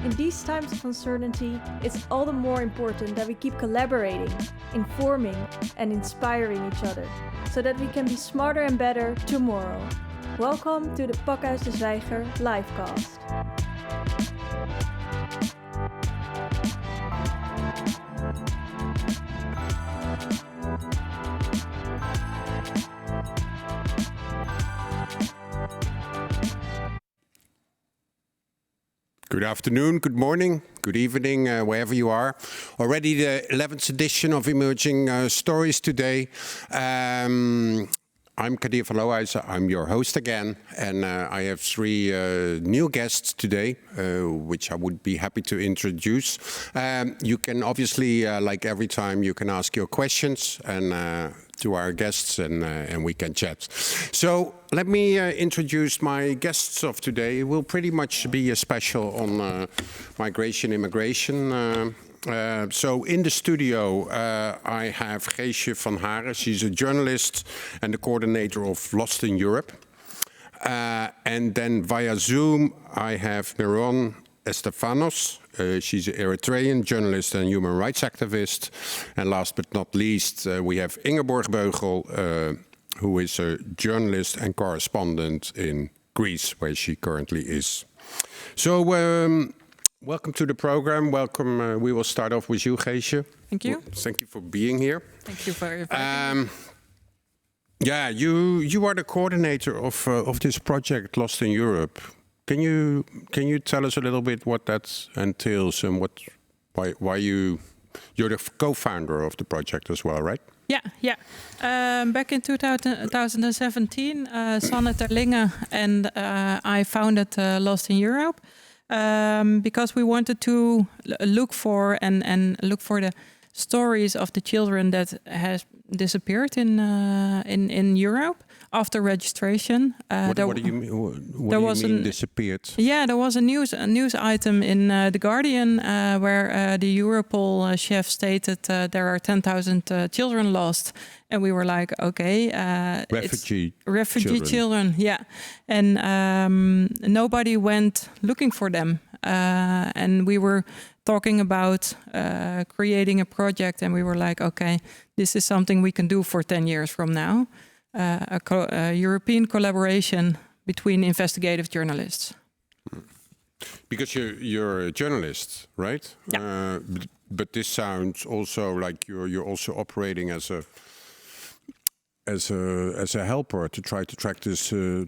In these times of uncertainty, it's all the more important that we keep collaborating, informing, and inspiring each other, so that we can be smarter and better tomorrow. Welcome to the Pakhuis de Zwijger livecast. Good afternoon, good morning, good evening, wherever you are. Already the 11th edition of Emerging Stories today. I'm Kadir van Lohuizen, I'm your host again, and I have three new guests today, which I would be happy to introduce. You can obviously, like every time, you can ask your questions and to our guests and we can chat. So let me introduce my guests of today. It will pretty much be a special on migration, immigration. So in the studio, I have Geesje van Haren. She's a journalist and the coordinator of Lost in Europe. And then via Zoom, I have Meron Estefanos. She's an Eritrean journalist and human rights activist. And last but not least, we have Ingeborg Beugel, who is a journalist and correspondent in Greece, where she currently is. So welcome to the program. Welcome. We will start off with you, Geesje. Thank you. Thank you for being here. Thank you for inviting me. Yeah, you are the coordinator of this project, Lost in Europe. Can you tell us a little bit what that entails and why you're the co-founder of the project as well, right? Yeah. Back in 2017, Sanne Terlinge and I founded Lost in Europe because we wanted to look for and look for the stories of the children that has disappeared in Europe after registration. What do you mean? What do you mean disappeared? Yeah, there was a news item in The Guardian where the Europol chef stated there are 10,000 children lost, and we were like, okay, refugee children, yeah, and nobody went looking for them, and we were talking about creating a project, and we were like, okay, this is something we can do for 10 years from now. A European collaboration between investigative journalists. Because you're a journalist, right? Yeah. But this sounds also like you're also operating as a helper to try to track this to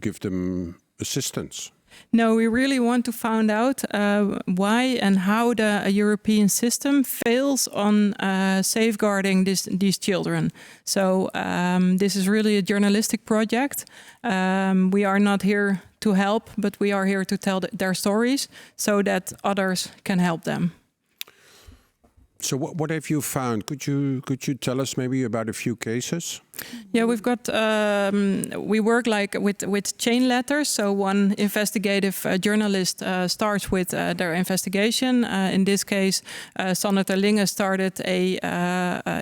give them assistance. No, we really want to find out why and how the European system fails on safeguarding these children. So this is really a journalistic project. We are not here to help, but we are here to tell their stories so that others can help them. So what have you found? Could you tell us maybe about a few cases? Yeah, we've got we work like with chain letters. So one investigative journalist starts with their investigation. In this case, Sanne Terlinge started a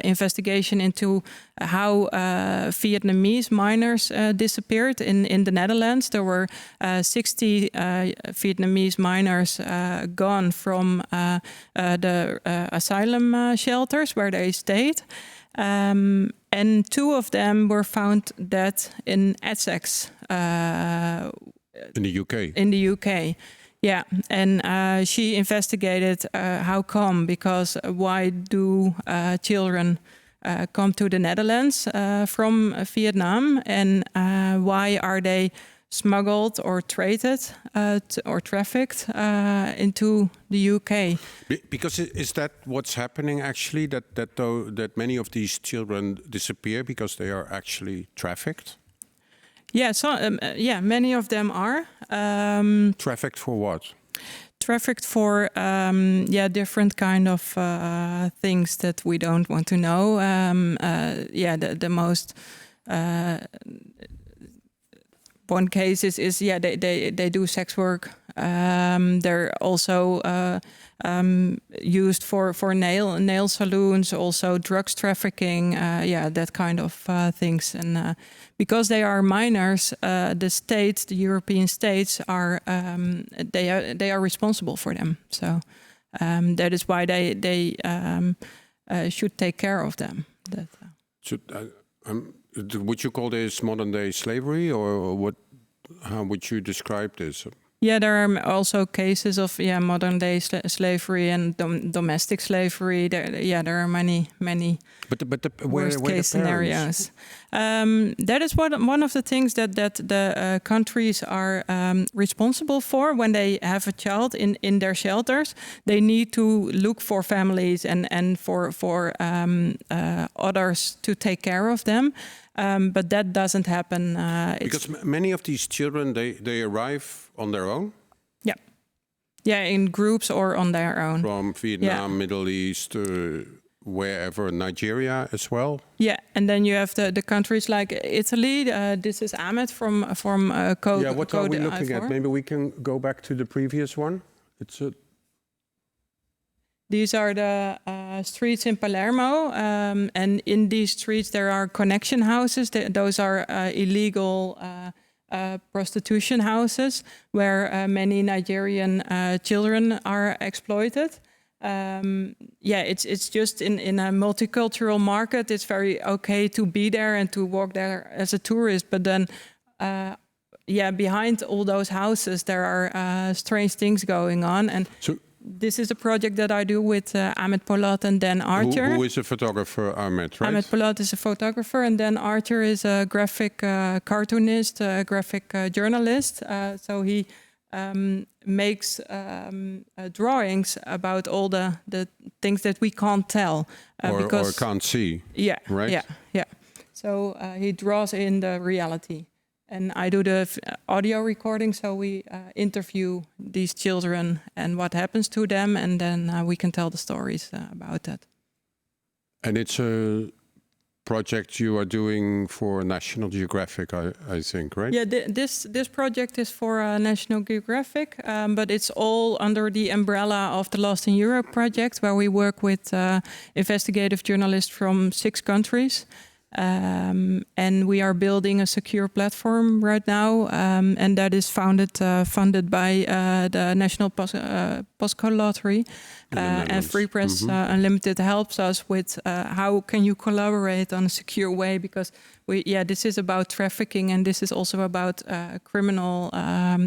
investigation into how Vietnamese minors disappeared in the Netherlands. There were 60 Vietnamese minors gone from the asylum shelters where they stayed. And two of them were found dead in Essex. In the UK? In the UK, yeah. And she investigated how come, because why do children come to the Netherlands from Vietnam, and why are they smuggled or traded or trafficked into the UK? Because is that what's happening actually? That many of these children disappear because they are actually trafficked? Yeah, many of them are. Trafficked for what? Trafficked for different kind of things that we don't want to know. The most. One case is they do sex work They're also used for nail salons, also drugs trafficking, that kind of things. And because they are minors, the European states are they are responsible for them. So that is why they should take care of them. Would you call this modern day slavery, or what? How would you describe this? Yeah, there are also cases of modern day slavery and domestic slavery. There are many worst case scenarios. That is one of the things that the countries are responsible for when they have a child in their shelters. They need to look for families and for others to take care of them. But that doesn't happen. Because many of these children, they arrive on their own? Yeah, in groups or on their own. From Vietnam, Middle East, wherever, Nigeria as well? Yeah, and then you have the countries like Italy. This is Ahmed from Code. Yeah, what are we looking at? Maybe we can go back to the previous one. These are the streets in Palermo, and in these streets there are connection houses. Those are illegal prostitution houses where many Nigerian children are exploited. It's just in a multicultural market. It's very okay to be there and to walk there as a tourist, but then. Behind all those houses, there are strange things going on, and. This is a project that I do with Ahmed Polat and Dan Archer. Who is a photographer, Ahmed, right? Ahmed Polat is a photographer, and Dan Archer is a graphic cartoonist, a graphic journalist. So he makes drawings about all the things that we can't tell. Or can't see, right? Yeah. So he draws in the reality. And I do the audio recording, so we interview these children and what happens to them, and then we can tell the stories about that. And it's a project you are doing for National Geographic, I think, right? Yeah, this project is for National Geographic, but it's all under the umbrella of the Lost in Europe project, where we work with investigative journalists from 6 countries. And we are building a secure platform right now, and that is funded by the National Postcode Lottery, and Free Press Unlimited helps us with how can you collaborate on a secure way, because this is about trafficking, and this is also about criminal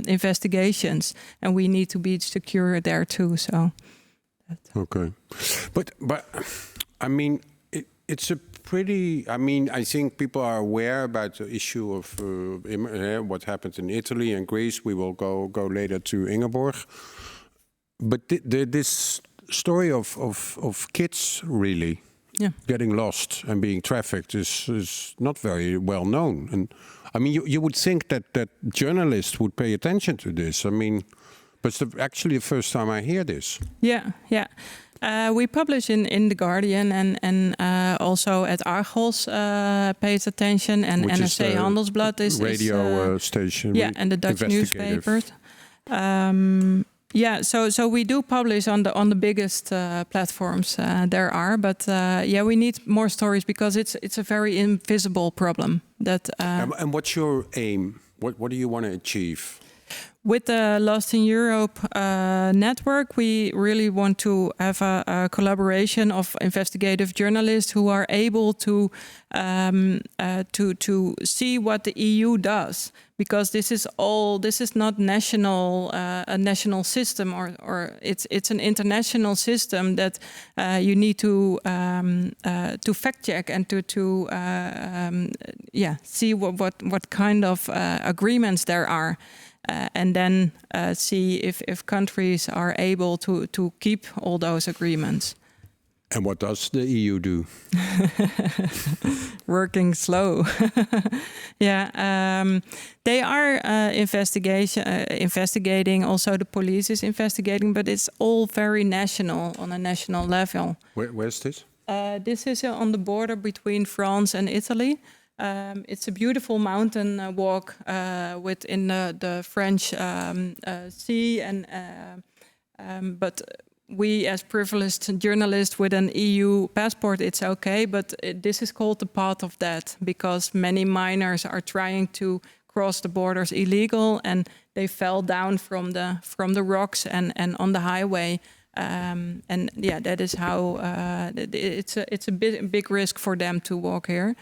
investigations, and we need to be secure there too. So, okay, but I mean, it's a pretty. I mean, I think people are aware about the issue of what happened in Italy and Greece. We will go later to Ingeborg. But this story of kids really getting lost and being trafficked is not very well known. And I mean, you would think that journalists would pay attention to this. I mean, but it's actually the first time I hear this. Yeah. We publish in The Guardian and also at Argos pays attention, and Which NRC Handelsblad is radio station. Yeah, and the Dutch newspapers. So we do publish on the biggest platforms there are, but we need more stories because it's a very invisible problem. And what's your aim? What do you want to achieve? With the Lost in Europe network, we really want to have a collaboration of investigative journalists who are able to see what the EU does, because this is not a national system, or it's an international system that you need to fact check and to see what kind of agreements there are. And then see if countries are able to keep all those agreements. And what does the EU do? Working slow. They are investigating. Also, the police is investigating, but it's all very national, on a national level. Where's this? This is on the border between France and Italy. It's a beautiful mountain walk within the French sea, but we as privileged journalists with an EU passport, it's okay, but this is called the path of death because many minors are trying to cross the borders illegal and they fell down from the rocks and on the highway. And yeah, that is how it's a big risk for them to walk here.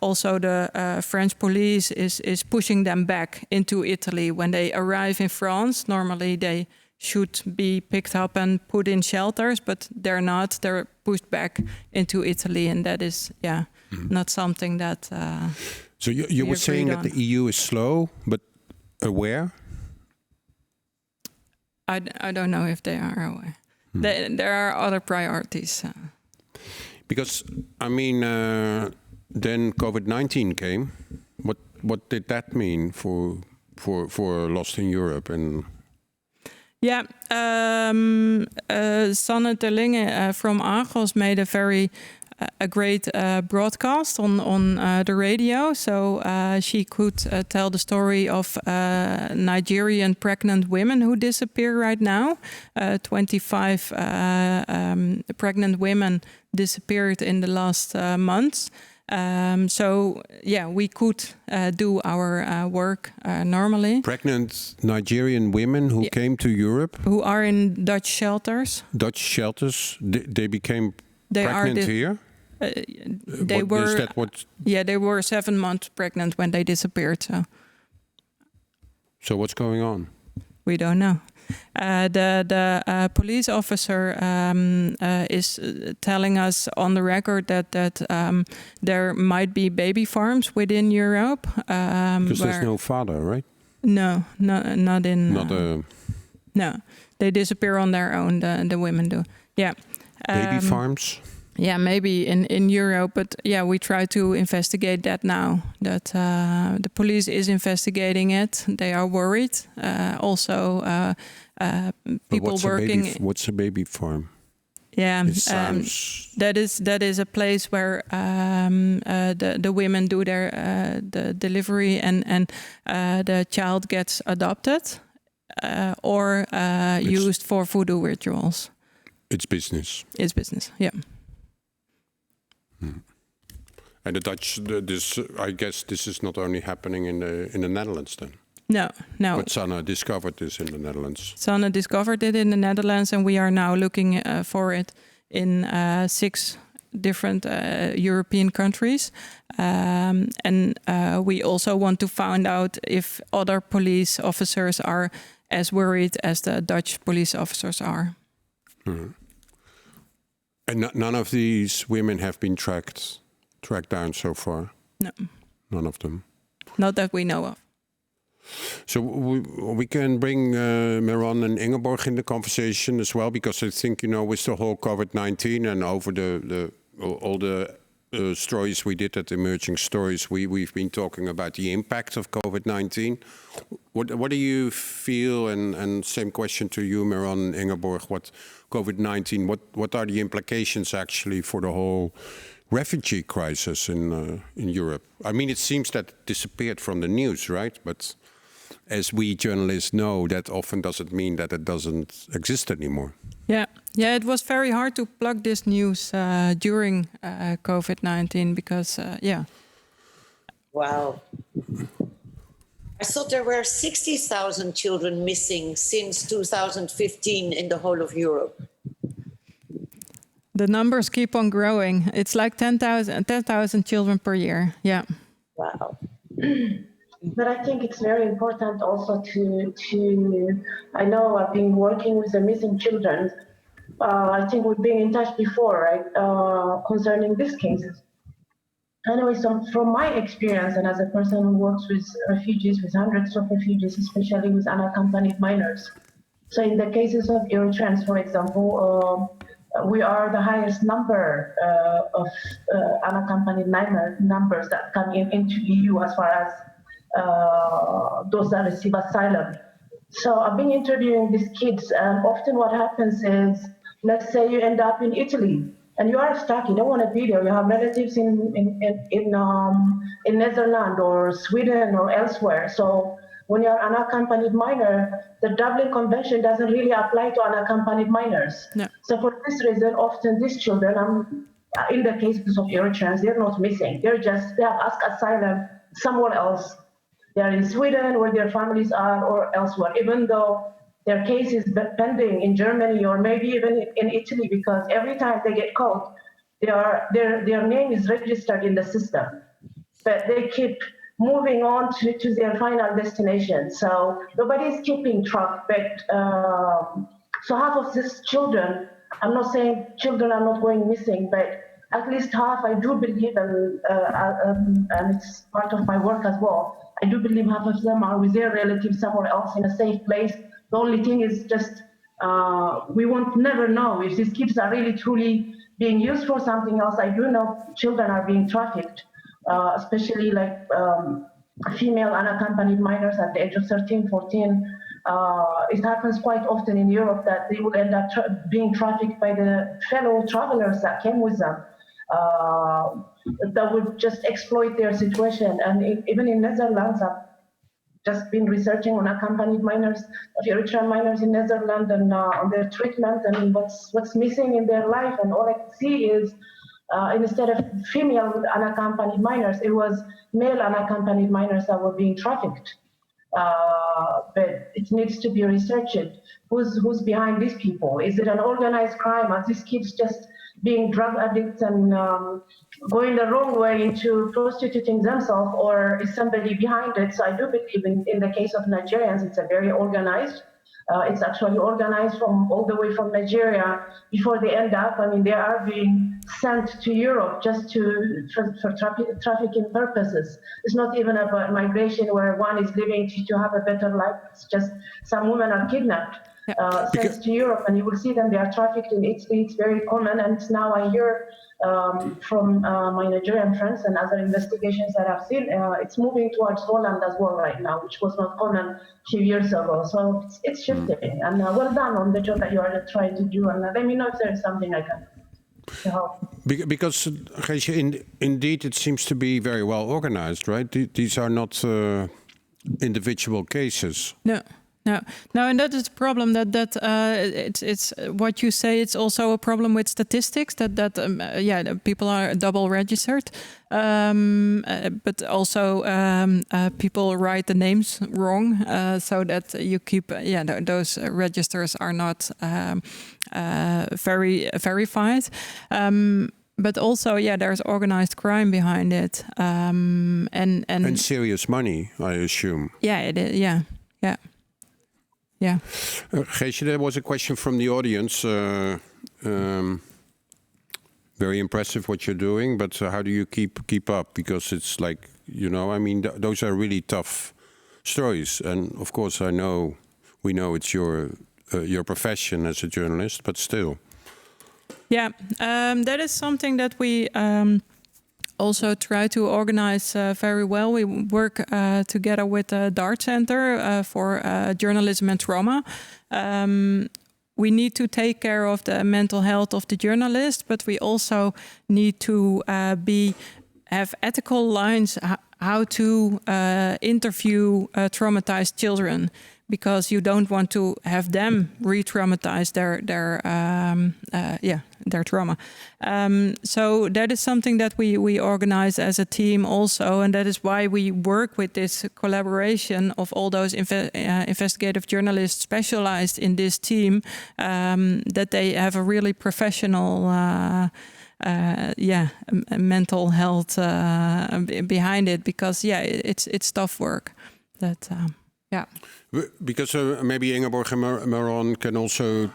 Also, the French police is pushing them back into Italy. When they arrive in France, normally they should be picked up and put in shelters, but they're not. They're pushed back into Italy, and that is, not something that... So you were saying that the EU is slow, but aware? I don't know if they are aware. There are other priorities. Because, I mean, then COVID-19 came. What did that mean for Lost in Europe? And yeah, Sanne Terlinge from Argos made a great broadcast on the radio. So she could tell the story of Nigerian pregnant women who disappear right now. 25 pregnant women disappeared in the last months. So yeah, we could do our work normally. Pregnant Nigerian women who came to Europe? Who are in Dutch shelters. Dutch shelters? They became pregnant here? They were 7 months pregnant when they disappeared. So what's going on? We don't know. The police officer is telling us on the record that there might be baby farms within Europe. Because there's no father, right? No, not in. No, they disappear on their own. The women do. Yeah. Baby farms. Yeah, maybe in Europe, but yeah, we try to investigate that now. That the police is investigating it. They are worried. Also, people working. What's a baby farm? Yeah, that is a place where the women do the delivery and the child gets adopted or used for voodoo rituals. It's business. It's business. Yeah. And the Dutch, I guess this is not only happening in the Netherlands then. No. But Sanne discovered this in the Netherlands. Sanne discovered it in the Netherlands, and we are now looking for it in 6 different European countries. And we also want to find out if other police officers are as worried as the Dutch police officers are. Mm-hmm. And none of these women have been tracked down so far? No. None of them? Not that we know of. So we can bring Meron and Ingeborg in the conversation as well, because I think, with the whole COVID-19 and over all the stories we did at Emerging Stories, we've been talking about the impact of COVID-19. What do you feel, and same question to you, Meron and Ingeborg, what COVID-19, what are the implications actually for the whole refugee crisis in Europe? I mean, it seems that it disappeared from the news, right? But as we journalists know, that often doesn't mean that it doesn't exist anymore. Yeah, it was very hard to plug this news during COVID-19 because, Wow. I thought there were 60,000 children missing since 2015 in the whole of Europe. The numbers keep on growing. It's like 10,000 children per year. Yeah. Wow. But I think it's very important also to I know I've been working with the missing children. I think we've been in touch before, right, concerning these cases. Anyway, so from my experience, and as a person who works with refugees, with hundreds of refugees, especially with unaccompanied minors. So in the cases of Eritreans, for example, we are the highest number of unaccompanied numbers that come into EU as far as those that receive asylum. So I've been interviewing these kids, and often what happens is, let's say you end up in Italy, and you are stuck. You don't want to be there. You have relatives in Netherlands or Sweden or elsewhere. So when you're unaccompanied minor, the Dublin Convention doesn't really apply to unaccompanied minors. No. So for this reason, often these children, in the cases of Eritreans, they're not missing. They have asked asylum somewhere else. They're in Sweden where their families are or elsewhere, even though their case is pending in Germany or maybe even in Italy, because every time they get caught, their name is registered in the system. But they keep moving on to their final destination. So nobody's keeping track. But so half of these children, I'm not saying children are not going missing, but at least half, I do believe, and it's part of my work as well, I do believe half of them are with their relatives somewhere else in a safe place. The only thing is just we won't never know if these kids are really truly being used for something else. I do know children are being trafficked, especially like female unaccompanied minors at the age of 13, 14. It happens quite often in Europe that they will end up being trafficked by the fellow travelers that came with them. That would just exploit their situation. And even in Netherlands, I've just been researching on unaccompanied minors, Eritrean minors in Netherlands, and on their treatment and what's missing in their life. And all I can see is instead of female unaccompanied minors, it was male unaccompanied minors that were being trafficked. But it needs to be researched. Who's behind these people? Is it an organized crime? Are these kids just being drug addicts and going the wrong way into prostituting themselves, or is somebody behind it? So I do believe in the case of Nigerians, it's a very organized. It's actually organized from all the way from Nigeria before they end up. I mean, they are being sent to Europe just for trafficking purposes. It's not even about migration where one is living to have a better life. It's just some women are kidnapped, sent to Europe, and you will see them. They are trafficked in Italy. It's very common, and it's now I hear from my Nigerian friends and other investigations that I've seen, it's moving towards Holland as well right now, which was not common a few years ago. So it's shifting. And well done on the job that you are trying to do. And let me know if there is something I can help. Because, Geesje, indeed, it seems to be very well organized, right? These are not individual cases. No, and that is the problem. That it's what you say. It's also a problem with statistics. That people are double registered, but also people write the names wrong, so that you keep those registers are not very verified. But also, there's organized crime behind it, and serious money, I assume. Yeah, it is. Yeah. Geesje, there was a question from the audience. Very impressive what you're doing, but how do you keep up? Because it's like, I mean, those are really tough stories. And of course, we know it's your profession as a journalist, but still. Yeah, that is something that we also try to organize very well. We work together with the DART Center for Journalism and Trauma. We need to take care of the mental health of the journalist, but we also need to have ethical lines how to interview traumatized children, because you don't want to have them re-traumatize their trauma. So that is something that we organize as a team also, and that is why we work with this collaboration of all those investigative journalists specialized in this team, that they have a really professional mental health behind it, because it's tough work. Because maybe Ingeborg and Meron can also...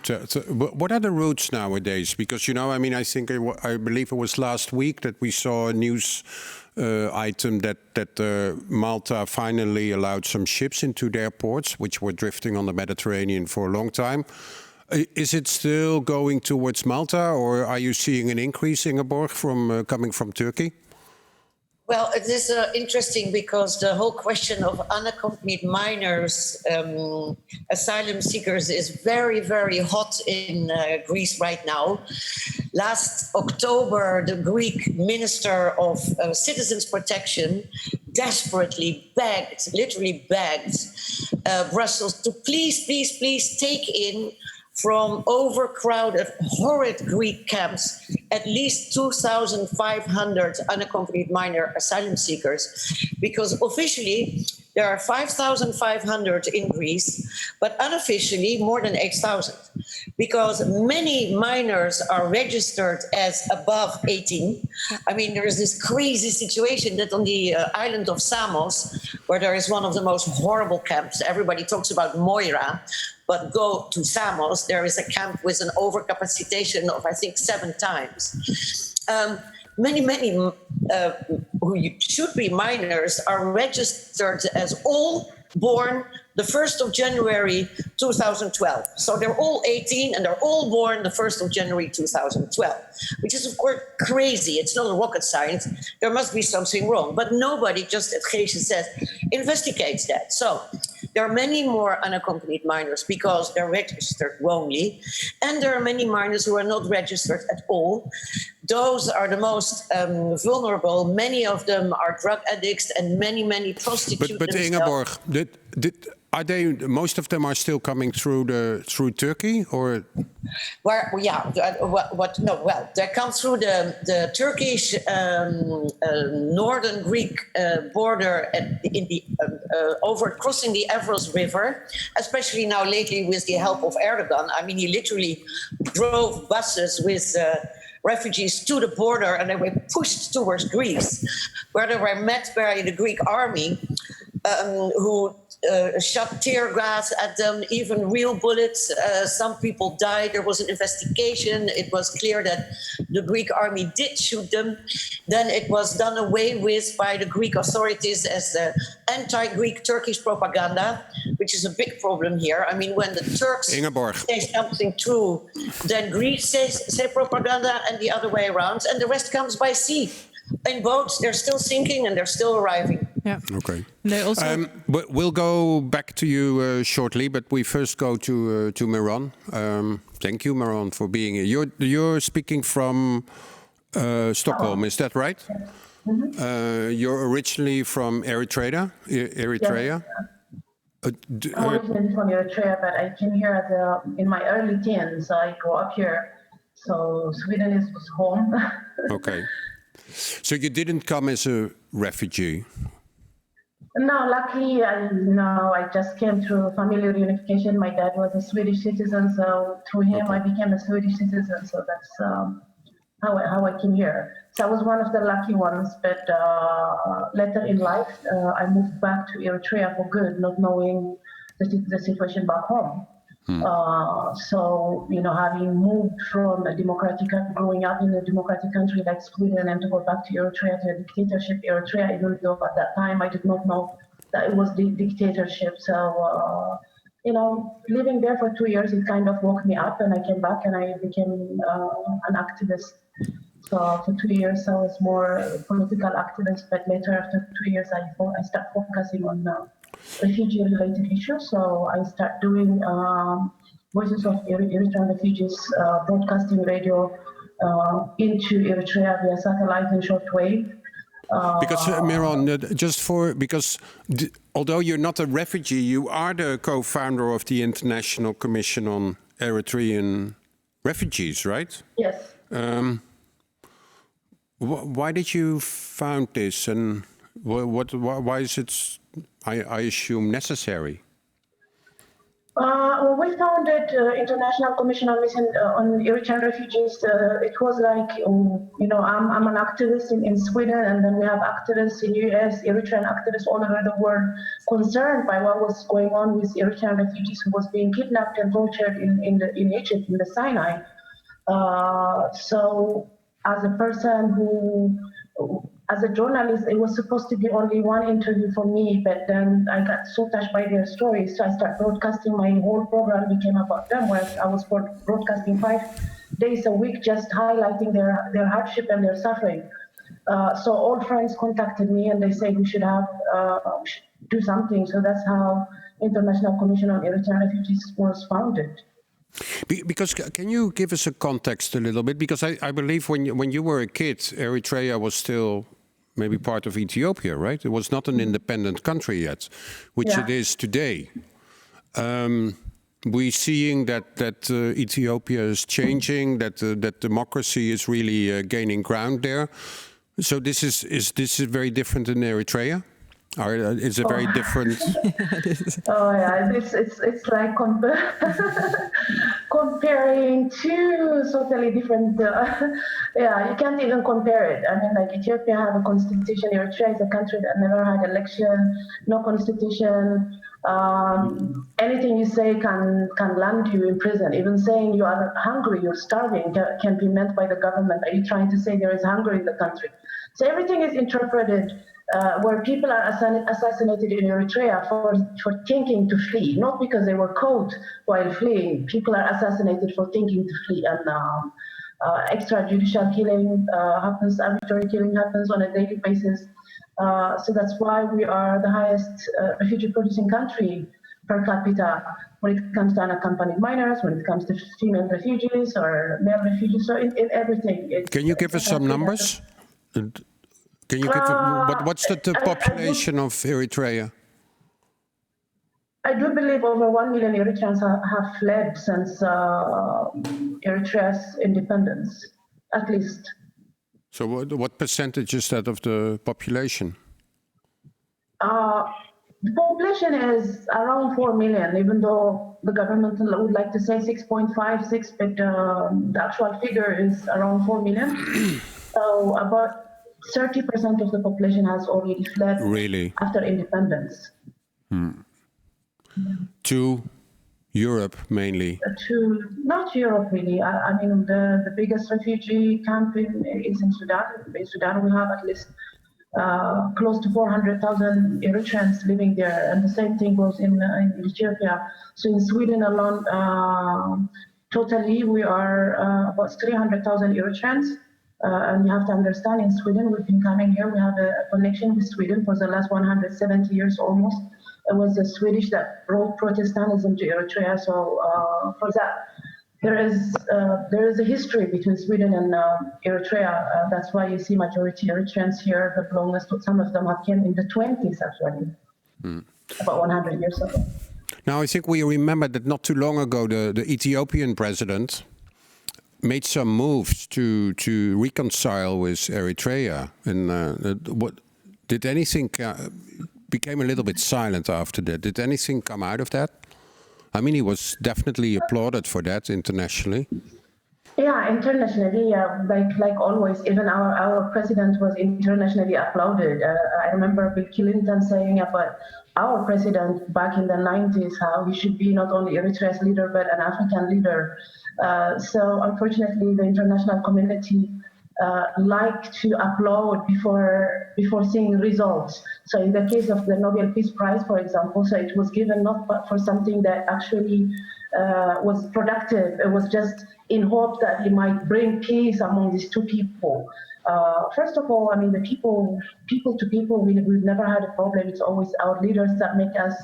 what are the routes nowadays? Because, I mean, I believe it was last week that we saw a news item that Malta finally allowed some ships into their ports, which were drifting on the Mediterranean for a long time. Is it still going towards Malta, or are you seeing an increase, Ingeborg, coming from Turkey? Well, it is interesting because the whole question of unaccompanied minors, asylum seekers, is very, very hot in Greece right now. Last October, the Greek Minister of Citizens Protection desperately literally begged Brussels to please take in from overcrowded, horrid Greek camps at least 2,500 unaccompanied minor asylum seekers, because officially there are 5,500 in Greece, but unofficially more than 8,000, because many minors are registered as above 18. I mean, there is this crazy situation that on the island of Samos, where there is one of the most horrible camps, everybody talks about Moira, but go to Samos, there is a camp with an overcapacitation of, I think, 7 times. Many who should be minors are registered as all born the 1st of January 2012. So they're all 18 and they're all born the 1st of January 2012, which is, of course, crazy. It's not a rocket science. There must be something wrong. But nobody, just as Geesje says, investigates that. So there are many more unaccompanied minors because they're registered wrongly. And there are many minors who are not registered at all. Those are the most vulnerable. Many of them are drug addicts and many prostitutes. But Ingeborg, are they? Most of them are still coming through Turkey, or? Well, yeah. Well, they come through the Turkish northern Greek border over crossing the Evros River, especially now lately with the help of Erdogan. I mean, he literally drove buses with refugees to the border, and they were pushed towards Greece, where they were met by the Greek army, who shot tear gas at them, even real bullets. Some people died. There was an investigation. It was clear that the Greek army did shoot them. Then it was done away with by the Greek authorities as the anti-Greek Turkish propaganda, which is a big problem here. I mean, when the Turks say something true, then Greece say propaganda, and the other way around, and the rest comes by sea. In boats, they're still sinking and they're still arriving. Yeah. Okay. They also. But we'll go back to you shortly. But we first go to Meron. Thank you, Meron, for being here. You're speaking from Stockholm, is that right? Mm-hmm. You're originally from Eritrea. Eritrea. Yes. I'm originally from Eritrea, but I came here in my early teens. So I grew up here. So Sweden was home. Okay. So you didn't come as a refugee? No, luckily, I just came through family reunification. My dad was a Swedish citizen, so through him I became a Swedish citizen. So that's how I came here. So I was one of the lucky ones, but later in life, I moved back to Eritrea for good, not knowing the situation back home. So, having moved from growing up in a democratic country like Sweden and to go back to Eritrea, to a dictatorship Eritrea, even though at that time I did not know that it was the dictatorship. So, living there for 2 years, it kind of woke me up, and I came back and I became an activist. So for 2 years, I was more a political activist, but later after 2 years, I started focusing on refugee-related issues. So I start doing Voices of Eritrean Refugees, broadcasting radio into Eritrea via satellite and shortwave. Because Meron, although you're not a refugee, you are the co-founder of the International Commission on Eritrean Refugees, right? Yes. Why did you found this, and why is it, I assume, necessary? We founded International Commission on Eritrean Refugees. It was like, I'm an activist in Sweden, and then we have activists in US, Eritrean activists all over the world, concerned by what was going on with Eritrean refugees who was being kidnapped and tortured in Egypt, in the Sinai. So as a person as a journalist, it was supposed to be only one interview for me, but then I got so touched by their stories, so I started broadcasting. My whole program became about them, where I was broadcasting 5 days a week, just highlighting their hardship and their suffering. So all friends contacted me and they said we should do something. So that's how International Commission on Eritrean Refugees was founded. Because can you give us a context a little bit? Because I believe when you were a kid, Eritrea was still maybe part of Ethiopia, right? It was not an independent country yet, which it is today. We're seeing that Ethiopia is changing, that democracy is really gaining ground there. So this is very different in Eritrea? Or is it very different? It's like comparing two totally different. You can't even compare it. I mean, like Ethiopia have a constitution. Eritrea is a country that never had election, no constitution. Anything you say can land you in prison. Even saying you are hungry, you're starving, can be meant by the government. Are you trying to say there is hunger in the country? So everything is interpreted. Where people are assassinated in Eritrea for thinking to flee, not because they were caught while fleeing. People are assassinated for thinking to flee, and extrajudicial killing happens, arbitrary killing happens on a daily basis. So that's why we are the highest refugee-producing country per capita when it comes to unaccompanied minors, when it comes to female refugees or male refugees. So in everything. Can you give us some numbers? Can you give what's the population of Eritrea? I do believe over 1 million Eritreans have fled since Eritrea's independence, at least. So what percentage is that of the population? The population is around 4 million, even though the government would like to say 6.5, 6, but the actual figure is around 4 million. So about 30% of the population has already fled after independence. To Europe mainly? Not Europe really. I mean, the biggest refugee camp is in Sudan. In Sudan we have at least close to 400,000 Eritreans living there. And the same thing goes in Ethiopia. So in Sweden alone, totally we are about 300,000 Eritreans. And you have to understand, in Sweden, we've been coming here. We have a connection with Sweden for the last 170 years almost. It was the Swedish that brought Protestantism to Eritrea. So for that, there is a history between Sweden and Eritrea. That's why you see majority Eritreans here. The longest, some of them have came in the 20s actually, about 100 years ago. Now I think we remember that not too long ago, the Ethiopian president made some moves to reconcile with Eritrea, and what did anything became a little bit silent after that? Did anything come out of that? I mean, he was definitely applauded for that internationally. Yeah, internationally, like always, even our president was internationally applauded. I remember Bill Clinton saying about our president back in the 90s how he should be not only Eritrea's leader but an African leader. So unfortunately, the international community like to applaud before seeing results. So in the case of the Nobel Peace Prize, for example, so it was given not for something that actually was productive. It was just in hope that it might bring peace among these two people. First of all, I mean, the people to people, we've never had a problem. It's always our leaders that make us,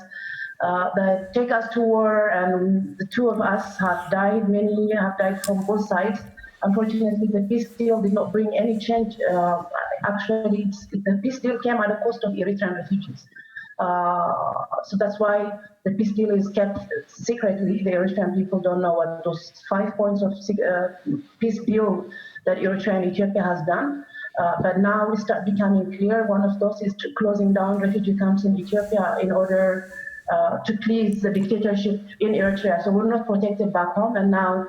that take us to war, and the two of us have died. Many have died from both sides. Unfortunately, the peace deal did not bring any change. Actually, the peace deal came at the cost of Eritrean refugees. So that's why the peace deal is kept secretly. The Eritrean people don't know what those 5 points of peace deal that Eritrea and Ethiopia has done. But now we start becoming clear. One of those is closing down refugee camps in Ethiopia in order to please the dictatorship in Eritrea. So we're not protected back home. And now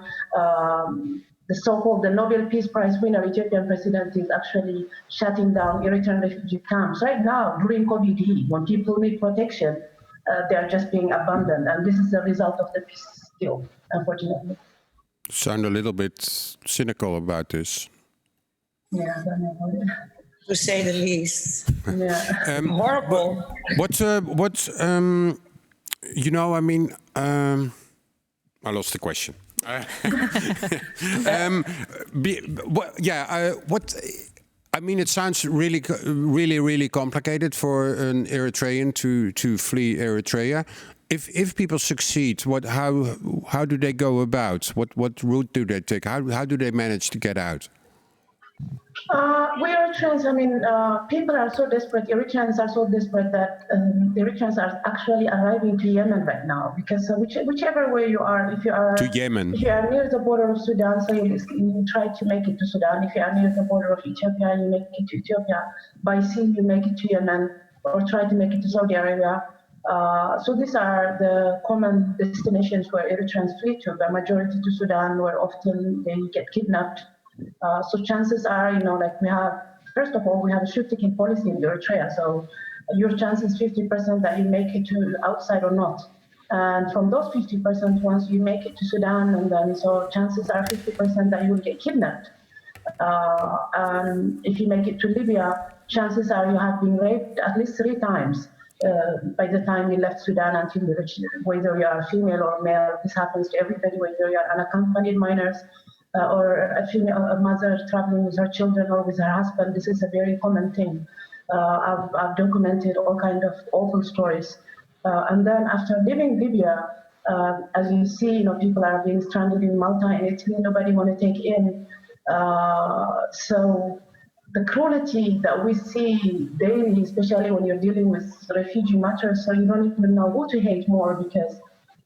the so-called Nobel Peace Prize winner, Ethiopian president, is actually shutting down Eritrean refugee camps. Right now, during COVID, when people need protection, they are just being abandoned. And this is the result of the peace deal, unfortunately. Sound a little bit cynical about this. Yeah, I don't know. To say the least. Yeah. Horrible. You know, I mean, I lost the question. I mean, it sounds really complicated for an Eritrean to flee Eritrea. If people succeed, how do they go about? What route do they take? How do they manage to get out? We Eritreans, I mean, people are so desperate, Eritreans are so desperate that Eritreans are actually arriving to Yemen right now, because whichever way you are, if you are near the border of Sudan, so you try to make it to Sudan. If you are near the border of Ethiopia, you make it to Ethiopia. By sea, you make it to Yemen, or try to make it to Saudi Arabia. So these are the common destinations where Eritreans flee to. The majority to Sudan, where often they get kidnapped. So chances are, we have, first of all, we have a shoot-taking policy in Eritrea. So your chance is 50% that you make it to outside or not. And from those 50%, once you make it to Sudan, and then so chances are 50% that you will get kidnapped. And if you make it to Libya, chances are you have been raped at least 3 times by the time you left Sudan until you reach, whether you are female or male. This happens to everybody, whether you are unaccompanied minors, or a mother traveling with her children or with her husband. This is a very common thing. I've documented all kinds of awful stories. And then after leaving Libya, as you see, people are being stranded in Malta and Italy. Nobody want to take in. So the cruelty that we see daily, especially when you're dealing with refugee matters, so you don't even know who to hate more, because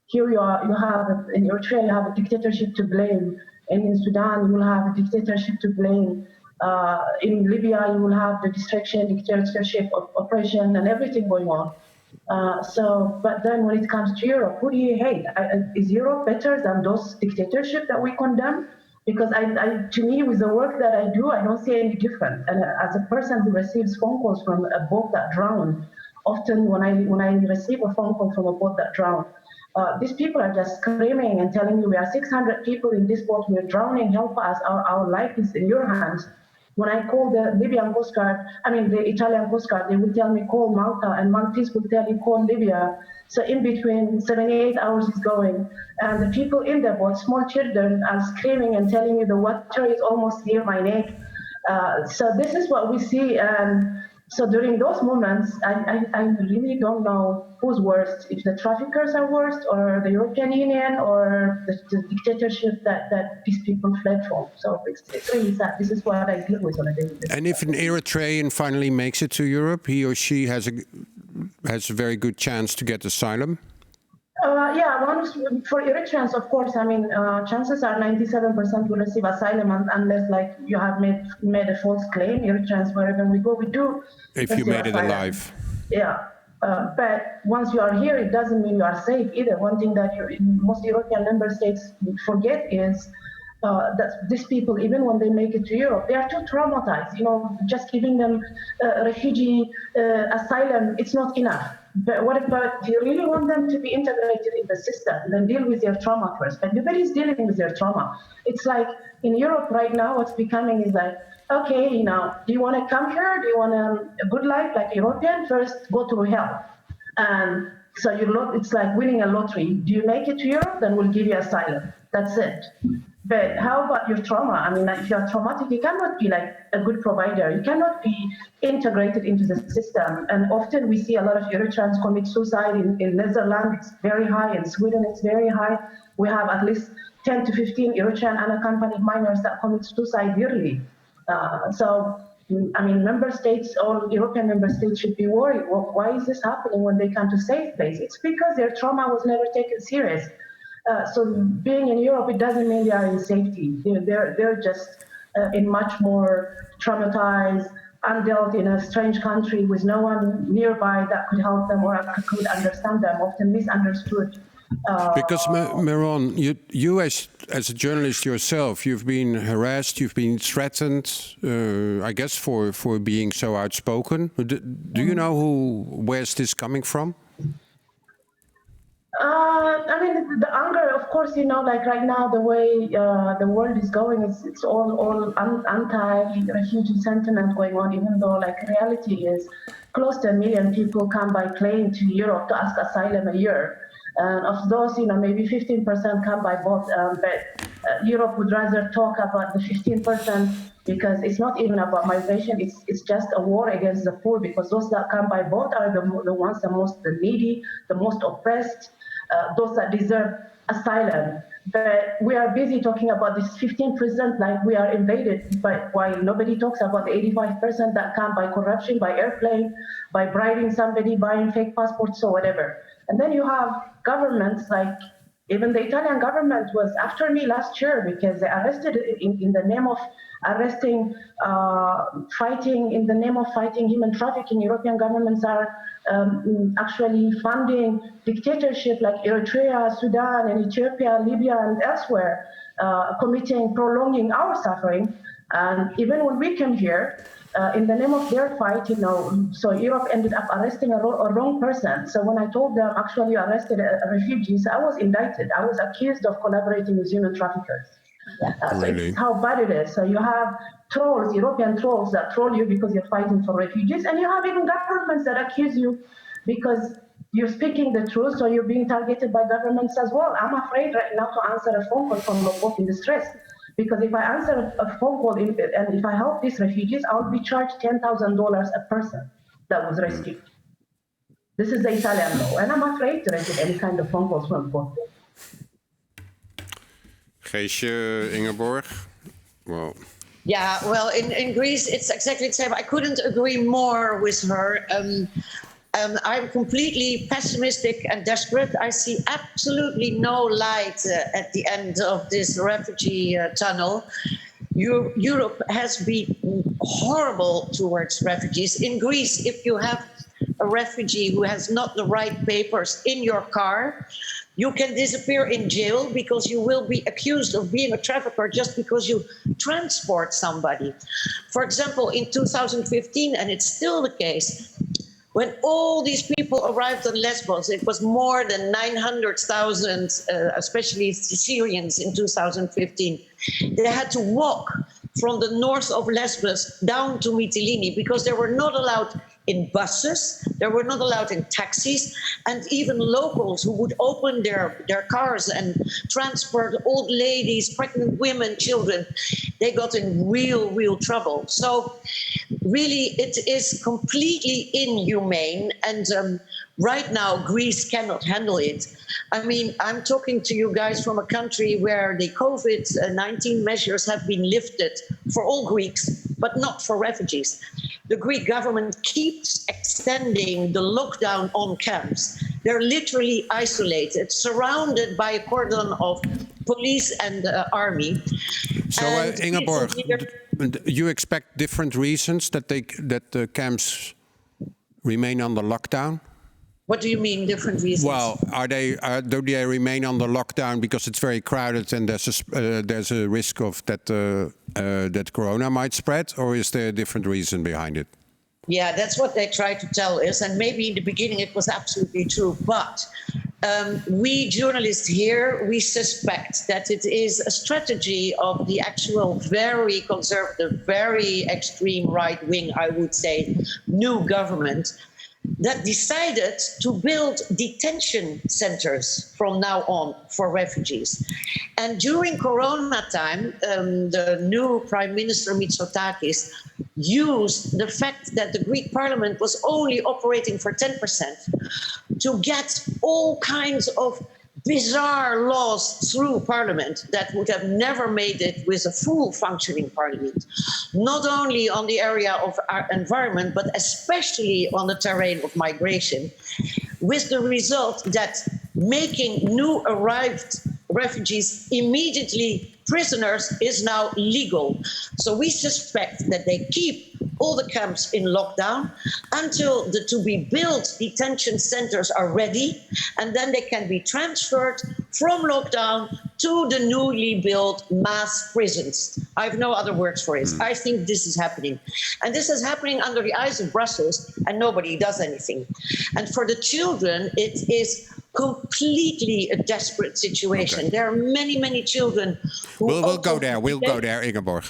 here you have, in Eritrea, you have a dictatorship to blame. And in Sudan, you will have a dictatorship to blame. In Libya, you will have the dictatorship of oppression and everything going on. But then when it comes to Europe, who do you hate? Is Europe better than those dictatorships that we condemn? Because to me, with the work that I do, I don't see any difference. And as a person who receives phone calls from a boat that drowned, often when I receive a phone call from a boat that drowned, these people are just screaming and telling you, we are 600 people in this boat, we're drowning, help us, our life is in your hands. When I call the Libyan Coast Guard, the Italian Coast Guard, they will tell me, call Malta, and Maltese will tell you, call Libya. So in between, 78 hours is going, and the people in the boat, small children, are screaming and telling you the water is almost near my neck. So this is what we see, and so during those moments, I really don't know who's worst, if the traffickers are worst, or the European Union, or the dictatorship that these people fled from. So it's really sad. This is what I deal with on a daily basis. And if an Eritrean finally makes it to Europe, he or she has a very good chance to get asylum? For Eritreans, of course, chances are 97% will receive asylum unless, you have made a false claim. Eritreans, wherever we go, we do. If you made it alive. Yeah. But once you are here, it doesn't mean you are safe either. One thing that most European member states forget is that these people, even when they make it to Europe, they are too traumatized. Just giving them refugee asylum, it's not enough. But what about, do you really want them to be integrated in the system? Then deal with their trauma first. But nobody's dealing with their trauma. It's like in Europe right now, what's becoming is like, okay, do you want to come here? Do you want a good life like European? First, go through hell. And so it's like winning a lottery. Do you make it to Europe? Then we'll give you asylum. That's it. But how about your trauma? If you're traumatic, you cannot be like a good provider. You cannot be integrated into the system. And often we see a lot of Eritreans commit suicide. In Netherlands, it's very high. In Sweden, it's very high. We have at least 10 to 15 Eritrean unaccompanied minors that commit suicide yearly. Member states, all European member states should be worried. Well, why is this happening when they come to safe place? It's because their trauma was never taken serious. So being in Europe, it doesn't mean they are in safety. They're just in much more traumatized, undealt in a strange country with no one nearby that could help them or could understand them, often misunderstood. Because Meron, you as a journalist yourself, you've been harassed, you've been threatened, I guess for being so outspoken. Do you know where's this coming from? The anger, of course, right now, the way the world is going, it's all anti-refugee sentiment going on, even though, reality is close to 1 million people come by plane to Europe to ask asylum a year. And of those, maybe 15% come by boat. But Europe would rather talk about the 15% because it's not even about migration. It's just a war against the poor, because those that come by boat are the ones the needy, the most oppressed, those that deserve asylum. But we are busy talking about this 15% like we are invaded, but while nobody talks about the 85% that come by corruption, by airplane, by bribing somebody, buying fake passports or whatever. And then you have governments like, even the Italian government was after me last year because they arrested in the name of fighting in the name of fighting human trafficking. European governments are actually funding dictatorship like Eritrea, Sudan, and Ethiopia, Libya, and elsewhere, prolonging our suffering. And even when we came here, in the name of their fight, so Europe ended up arresting a wrong person. So when I told them actually you arrested refugees, I was indicted. I was accused of collaborating with human traffickers. So Really? it's how bad it is. So you have trolls, European trolls that troll you because you're fighting for refugees, and you have even governments that accuse you because you're speaking the truth, so you're being targeted by governments as well. I'm afraid right now to answer a phone call from Lombok in distress, because if I answer a phone call and if I help these refugees, I'll be charged $10,000 a person that was rescued. This is the Italian law, and I'm afraid to receive any kind of phone calls from Lombok. Geesje, Ingeborg? Well... Yeah, well, in Greece, it's exactly the same. I couldn't agree more with her. I'm completely pessimistic and desperate. I see absolutely no light at the end of this refugee tunnel. Europe has been horrible towards refugees. In Greece, if you have a refugee who has not the right papers in your car, you can disappear in jail because you will be accused of being a trafficker just because you transport somebody. For example, in 2015, and it's still the case, when all these people arrived on Lesbos, it was more than 900,000, especially Syrians in 2015. They had to walk from the north of Lesbos down to Mytilene because they were not allowed in buses, they were not allowed in taxis, and even locals who would open their cars and transport old ladies, pregnant women, children, they got in real trouble. So really it is completely inhumane, and right now Greece cannot handle it. I mean, I'm talking to you guys from a country where the COVID-19 measures have been lifted for all Greeks, but not for refugees. The Greek government keeps extending the lockdown on camps. They're literally isolated, surrounded by a cordon of police and army. So, Ingeborg, you expect different reasons that the camps remain under lockdown? What do you mean, different reasons? Well, do they remain under lockdown because it's very crowded and there's a risk of that corona might spread, or is there a different reason behind it? Yeah, that's what they try to tell us, and maybe in the beginning it was absolutely true. But we journalists here, we suspect that it is a strategy of the actual very conservative, very extreme right wing, I would say, new government, that decided to build detention centers from now on for refugees. And during Corona time, the new Prime Minister Mitsotakis used the fact that the Greek parliament was only operating for 10% to get all kinds of bizarre laws through parliament that would have never made it with a full functioning parliament, not only on the area of our environment, but especially on the terrain of migration, with the result that making new arrived refugees immediately prisoners is now legal. So we suspect that they keep all the camps in lockdown until the to-be-built detention centers are ready, and then they can be transferred from lockdown to the newly built mass prisons. I have no other words for it. I think this is happening. And this is happening under the eyes of Brussels, and nobody does anything. And for the children, it is completely a desperate situation. Okay. There are many children who... We'll go there, Ingeborg.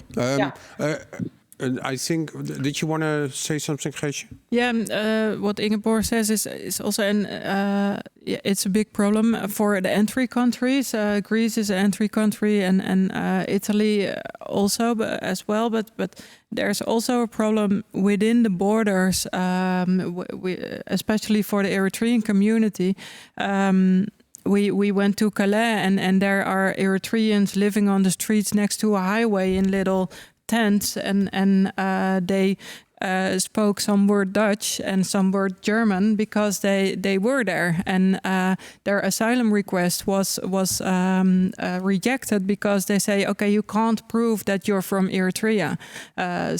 I think, did you want to say something, Geesje? Yeah, what Ingeborg says is also it's a big problem for the entry countries. Greece is an entry country, and Italy also as well. But there's also a problem within the borders, especially for the Eritrean community. We went to Calais, and there are Eritreans living on the streets next to a highway in little tents, and they spoke some word Dutch and some word German because they were there, and their asylum request was rejected because they say, okay, you can't prove that you're from Eritrea,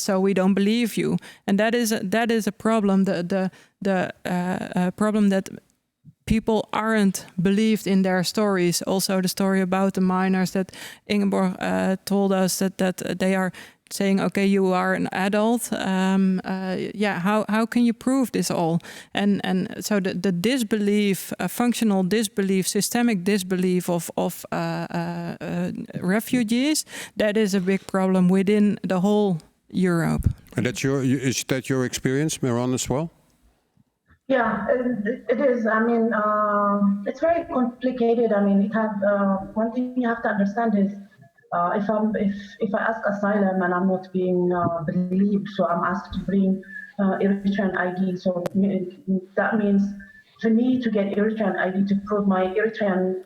so we don't believe you, and that is a problem. The problem that people aren't believed in their stories. Also, the story about the miners that Ingeborg told us that they are saying, okay, you are an adult. How can you prove this all? And so the disbelief, functional disbelief, systemic disbelief of refugees, that is a big problem within the whole Europe. And is that your experience, Meron, as well? Yeah, it is. I mean, it's very complicated. I mean, one thing you have to understand is if I ask asylum and I'm not being believed, so I'm asked to bring Eritrean ID. So that means for me to get Eritrean ID to prove my Eritrean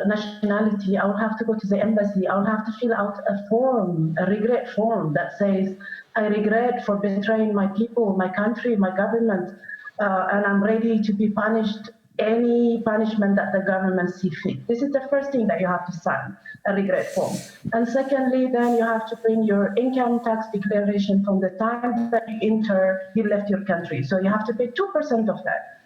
nationality, I would have to go to the embassy. I would have to fill out a form, a regret form that says, I regret for betraying my people, my country, my government. And I'm ready to be punished, any punishment that the government sees fit. This is the first thing that you have to sign, a regret form. And secondly, then you have to bring your income tax declaration from the time that you left your country. So you have to pay 2% of that.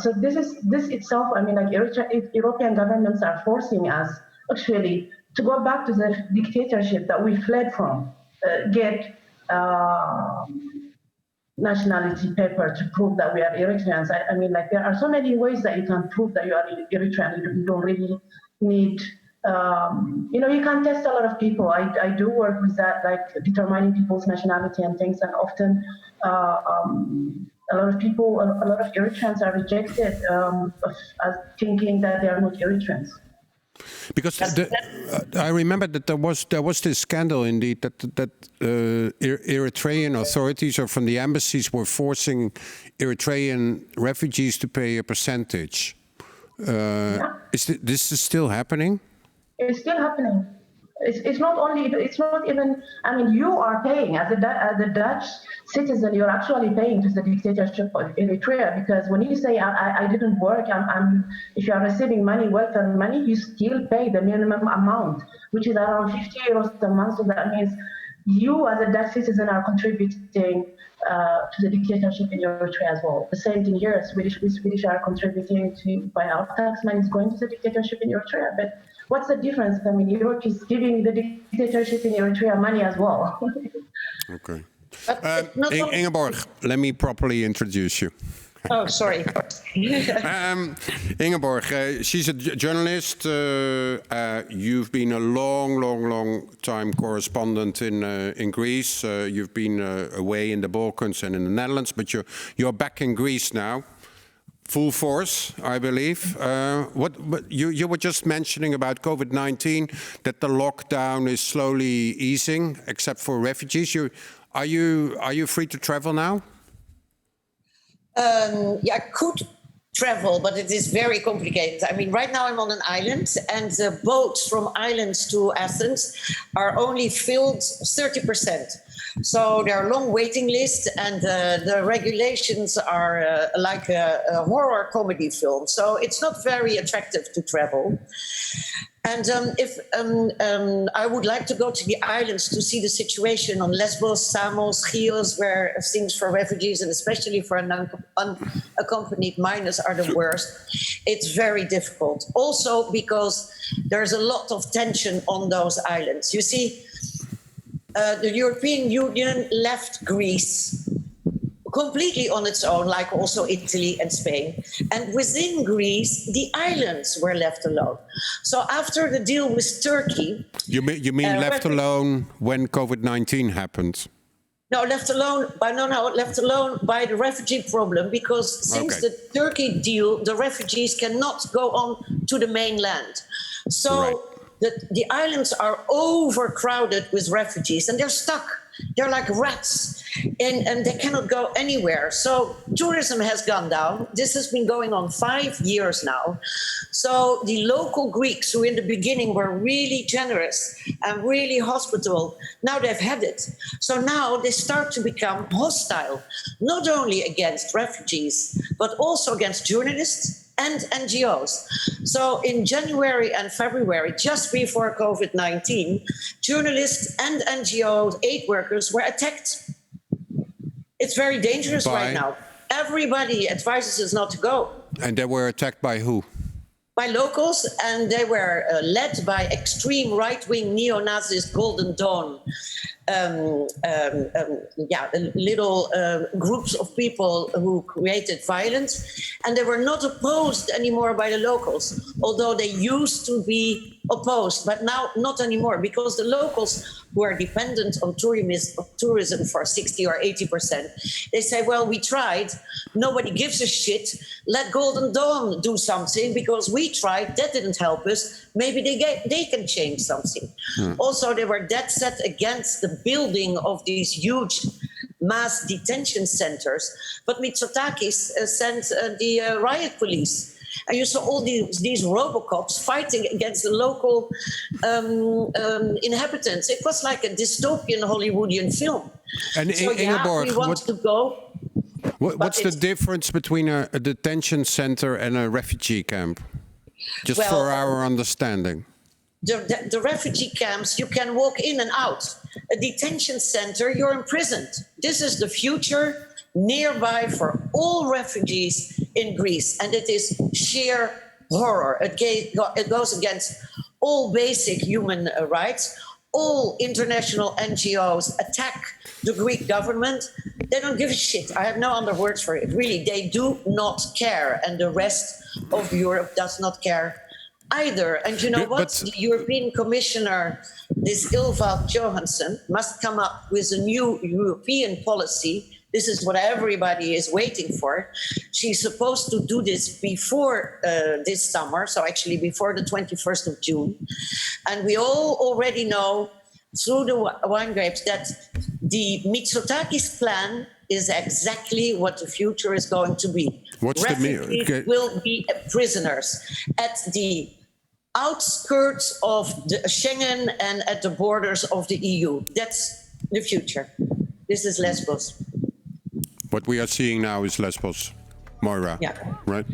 So this itself, I mean, like European governments are forcing us actually to go back to the dictatorship that we fled from, get nationality paper to prove that we are Eritreans. I mean, like there are so many ways that you can prove that you are Eritrean. You don't really need, you can test a lot of people. I do work with that, like determining people's nationality and things. And often a lot of Eritreans are rejected as thinking that they are not Eritreans. Because I remember that there was this scandal indeed that Eritrean authorities or from the embassies were forcing Eritrean refugees to pay a percentage. Is this still happening? It's still happening. It's not even. I mean, you are paying as a Dutch citizen. You're actually paying to the dictatorship of Eritrea, because when you say I didn't work, if you are receiving money, welfare money, you still pay the minimum amount, which is around 50 euros a month. So that means you as a Dutch citizen are contributing to the dictatorship in Eritrea as well. The same thing here. Swedish are contributing to, by our tax money is going to the dictatorship in Eritrea. But what's the difference? I mean, Europe is giving the dictatorship in Eritrea money as well. Okay. Ingeborg, let me properly introduce you. Oh, sorry. Ingeborg, she's a journalist. You've been a long time correspondent in Greece. You've been away in the Balkans and in the Netherlands, but you're back in Greece now. Full force, I believe. But you were just mentioning about COVID-19, that the lockdown is slowly easing, except for refugees. Are you free to travel now? I could travel, but it is very complicated. I mean, right now I'm on an island, and the boats from islands to Athens are only filled 30%. So there are long waiting lists, and the regulations are like a horror comedy film. So it's not very attractive to travel. And if I would like to go to the islands to see the situation on Lesbos, Samos, Chios, where things for refugees and especially for unaccompanied minors are the worst, it's very difficult. Also because there's a lot of tension on those islands. You see, the European Union left Greece completely on its own, like also Italy and Spain. And within Greece, the islands were left alone. So after the deal with Turkey... You mean left alone when COVID-19 happened? left alone by the refugee problem, because since the Turkey deal, the refugees cannot go on to the mainland. So the islands are overcrowded with refugees, and they're stuck. They're like rats, and they cannot go anywhere. So tourism has gone down. This has been going on 5 years now. So the local Greeks, who in the beginning were really generous and really hospitable, now they've had it. So now they start to become hostile, not only against refugees, but also against journalists and NGOs. So in January and February, just before COVID-19, journalists and NGO aid workers were attacked. It's very dangerous right now. Everybody advises us not to go. And they were attacked by who? By locals, and they were led by extreme right-wing neo-Nazis, Golden Dawn. Little groups of people who created violence, and they were not opposed anymore by the locals, although they used to be opposed, but now not anymore, because the locals who are dependent on tourism for 60 or 80%, they say, well, we tried, nobody gives a shit, let Golden Dawn do something, because we tried, that didn't help us, maybe they can change something. Also, they were dead set against the building of these huge mass detention centers, but Mitsotakis sent the riot police. And you saw all these Robocops fighting against the local inhabitants. It was like a dystopian Hollywoodian film. And so, Ingeborg, we want to go. What's the difference between a detention center and a refugee camp? Just for our understanding. The refugee camps, you can walk in and out. A detention center, you're imprisoned. This is the future nearby for all refugees in Greece, and it is sheer horror. It goes against all basic human rights. All international NGOs attack the Greek government. They don't give a shit. I have no other words for it. Really, they do not care, and the rest of Europe does not care either. And you know what? The European Commissioner, this Ylva Johansson, must come up with a new European policy. This is what everybody is waiting for. She's supposed to do this before this summer, so actually before the 21st of June. And we all already know through the wine grapes that the Mitsotakis plan is exactly what the future is going to be. Refugees will be prisoners at the outskirts of the Schengen and at the borders of the EU. That's the future. This is Lesbos. What we are seeing now is Lesbos, Moira, right?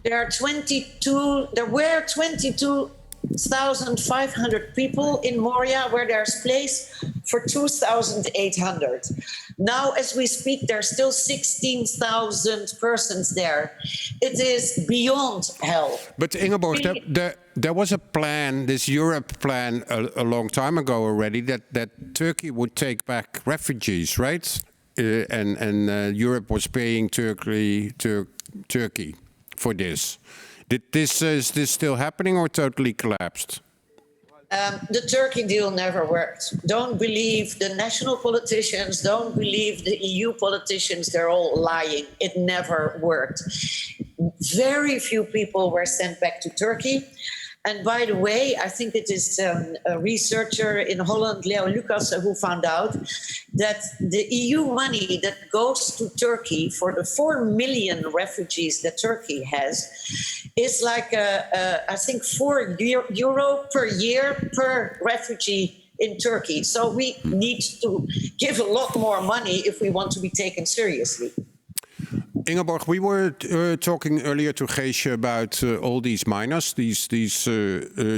There were 22,500 people in Moria, where there's place for 2,800. Now, as we speak, there's still 16,000 persons there. It is beyond hell. But Ingeborg, there was a plan, this Europe plan, a long time ago already, that Turkey would take back refugees, right? And Europe was paying Turkey for this. Is this still happening or totally collapsed? The Turkey deal never worked. Don't believe the national politicians, don't believe the EU politicians, they're all lying. It never worked. Very few people were sent back to Turkey. And by the way, I think it is a researcher in Holland, Leo Lucas, who found out that the EU money that goes to Turkey for the 4 million refugees that Turkey has is like, I think, €4 per year per refugee in Turkey. So we need to give a lot more money if we want to be taken seriously. Ingeborg, we were talking earlier to Geesje about all these minors, these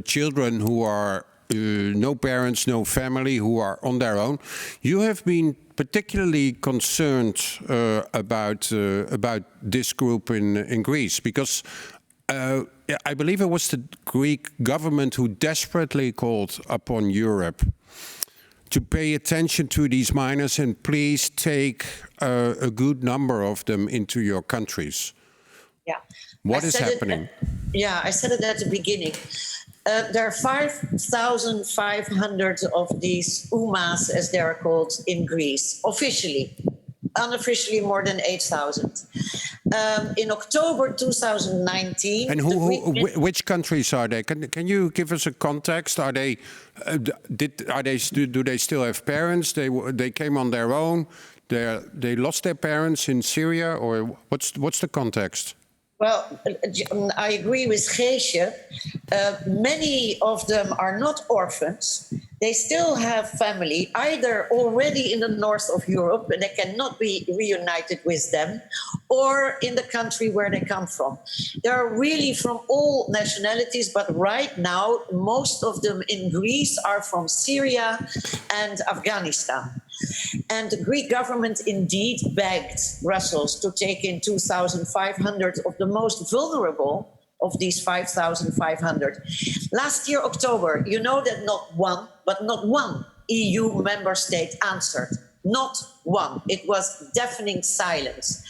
children who are no parents, no family, who are on their own. You have been particularly concerned about this group in Greece, because I believe it was the Greek government who desperately called upon Europe to pay attention to these minors and please take a good number of them into your countries. Yeah. What is happening? I said it at the beginning. There are 5,500 of these UMAs, as they're called, in Greece, officially. Unofficially, more than 8,000. In October 2019... And which countries are they? Can you give us a context? Are they? Do they still have parents? They came on their own. They lost their parents in Syria, or what's the context? Well, I agree with Geesje. Many of them are not orphans. They still have family, either already in the north of Europe, and they cannot be reunited with them, or in the country where they come from. They are really from all nationalities, but right now, most of them in Greece are from Syria and Afghanistan. And the Greek government indeed begged Brussels to take in 2,500 of the most vulnerable of these 5,500. Last year, October, you know that not one EU member state answered. Not one. It was deafening silence.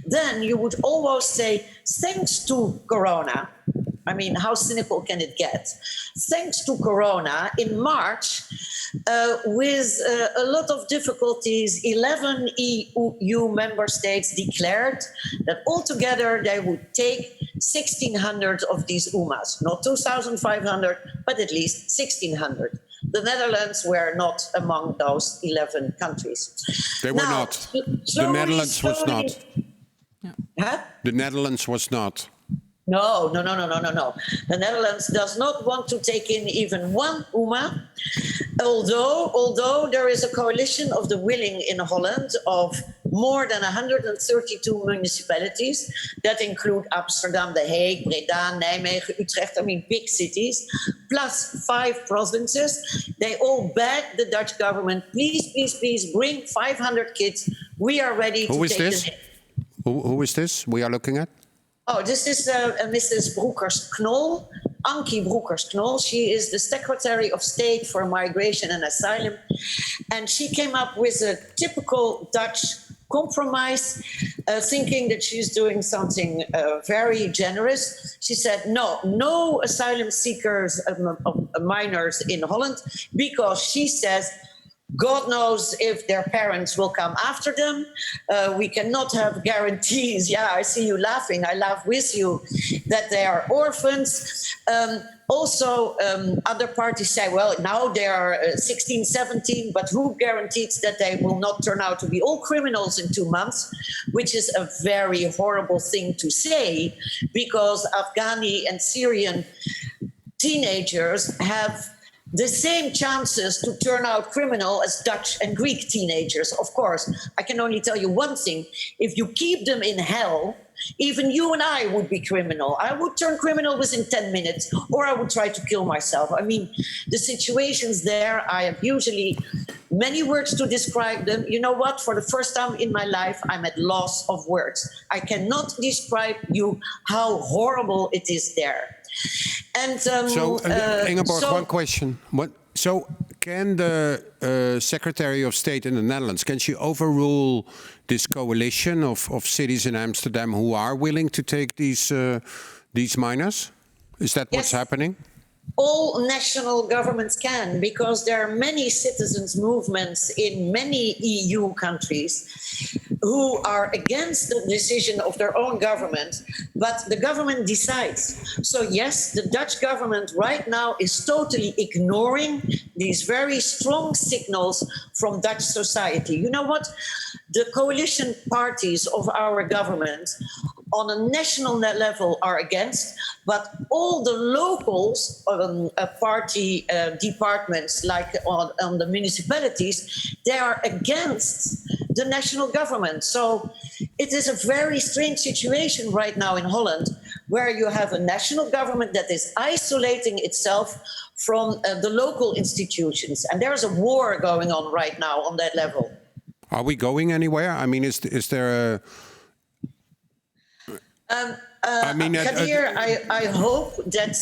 Then you would almost say, thanks to Corona, I mean, how cynical can it get? Thanks to Corona, in March, with a lot of difficulties, 11 EU member states declared that altogether they would take 1,600 of these UMAs. Not 2,500, but at least 1,600. The Netherlands were not among those 11 countries. They were not. The Netherlands was not. Huh? The Netherlands was not. No. The Netherlands does not want to take in even one UMA, although there is a coalition of the willing in Holland of more than 132 municipalities that include Amsterdam, The Hague, Breda, Nijmegen, Utrecht, I mean big cities, plus 5 provinces. They all beg the Dutch government, please, bring 500 kids. We are ready to take them in. Who is this we are looking at? Oh, this is Mrs. Broekers-Knol, Ankie Broekers-Knol. She is the Secretary of State for Migration and Asylum. And she came up with a typical Dutch compromise, thinking that she's doing something very generous. She said, no asylum seekers, minors in Holland, because she says, God knows if their parents will come after them. We cannot have guarantees. Yeah, I see you laughing. I laugh with you that they are orphans. Also, other parties say, well, now they are 16, 17, but who guarantees that they will not turn out to be all criminals in 2 months, which is a very horrible thing to say, because Afghani and Syrian teenagers have the same chances to turn out criminal as Dutch and Greek teenagers. Of course, I can only tell you one thing. If you keep them in hell, even you and I would be criminal. I would turn criminal within 10 minutes, or I would try to kill myself. I mean, the situations there, I have usually many words to describe them. You know what? For the first time in my life, I'm at loss of words. I cannot describe you how horrible it is there. And Ingeborg, one question. So can the Secretary of State in the Netherlands, can she overrule this coalition of cities in Amsterdam who are willing to take these minors? Is that what's happening? All national governments can, because there are many citizens' movements in many EU countries who are against the decision of their own government, but the government decides. So yes, the Dutch government right now is totally ignoring these very strong signals from Dutch society. You know what? The coalition parties of our government on a national level are against, but all the locals, party departments, like on the municipalities, they are against the national government. So it is a very strange situation right now in Holland, where you have a national government that is isolating itself from the local institutions. And there's a war going on right now on that level. Are we going anywhere? I mean, is there a... Kadir, I hope that